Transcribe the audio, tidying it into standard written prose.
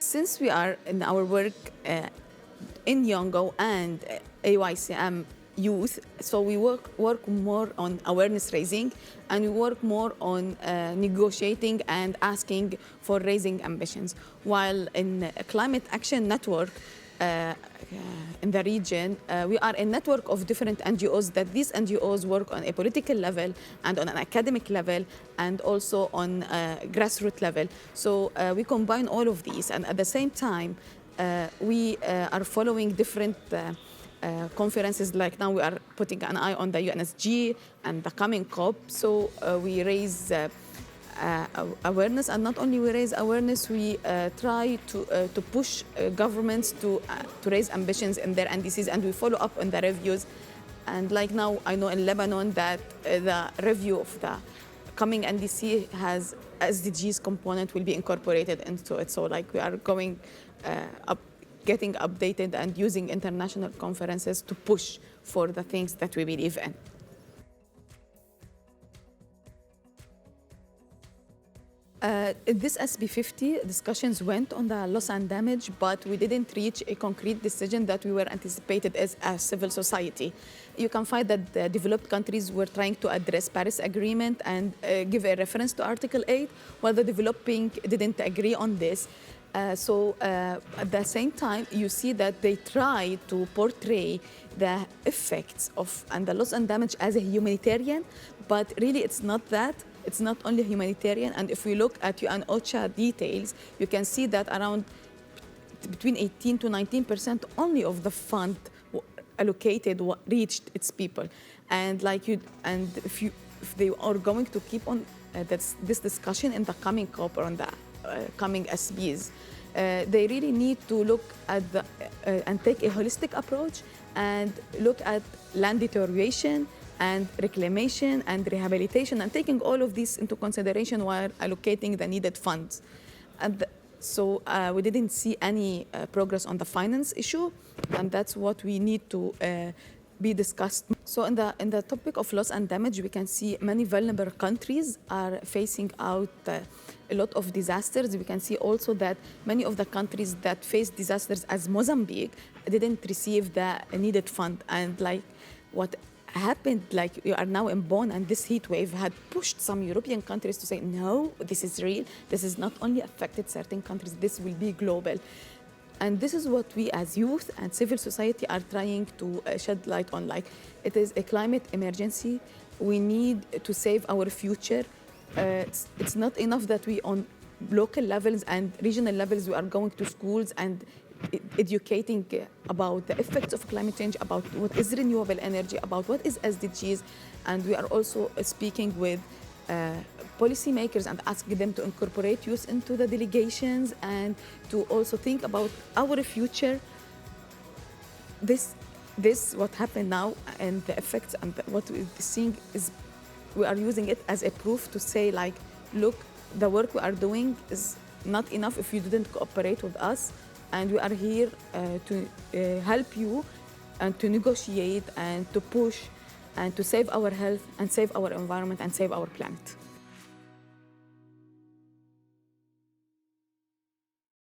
since we are in our work in YOUNGO and AYCM youth, so we work more on awareness raising, and we work more on negotiating and asking for raising ambitions. While in Climate Action Network, in the region, we are a network of different NGOs that these NGOs work on a political level and on an academic level and also on grassroots level. So we combine all of these, and at the same time, we are following different conferences. Like now we are putting an eye on the UNSG and the coming COP. So we raise awareness, and not only we raise awareness, we try to push governments to raise ambitions in their NDCs, and we follow up on the reviews. And like now, I know in Lebanon that the review of the coming NDC has SDGs component will be incorporated into it. So like we are going getting updated and using international conferences to push for the things that we believe in. This SB50 discussions went on the loss and damage, but we didn't reach a concrete decision that we were anticipated as a civil society. You can find that the developed countries were trying to address Paris Agreement and give a reference to Article 8, while the developing didn't agree on this. So at the same time, you see that they try to portray the effects of and the loss and damage as a humanitarian, but really it's not that. It's not only humanitarian, and if we look at UN OCHA details, you can see that around between 18 to 19% only of the fund allocated reached its people. And if they are going to keep on this discussion in the coming COP or on the coming SBs, they really need to look at and take a holistic approach and look at land deterioration and reclamation and rehabilitation, and taking all of these into consideration while allocating the needed funds. And so we didn't see any progress on the finance issue, and that's what we need to be discussed. So in the topic of loss and damage, we can see many vulnerable countries are facing out a lot of disasters. We can see also that many of the countries that faced disasters, as Mozambique, didn't receive the needed fund. And like what happened, like you are now in Bonn, and this heat wave had pushed some European countries to say, no, this is real. This is not only affected certain countries, this will be global. And this is what we as youth and civil society are trying to shed light on. Like, it is a climate emergency. We need to save our future. It's not enough that we on local levels and regional levels, we are going to schools and educating about the effects of climate change, about what is renewable energy, about what is SDGs. And we are also speaking with policymakers and asking them to incorporate youth into the delegations and to also think about our future. This what happened now and the effects and what we're seeing is we are using it as a proof to say, like, look, the work we are doing is not enough if you didn't cooperate with us. And we are here to help you and to negotiate and to push and to save our health and save our environment and save our planet.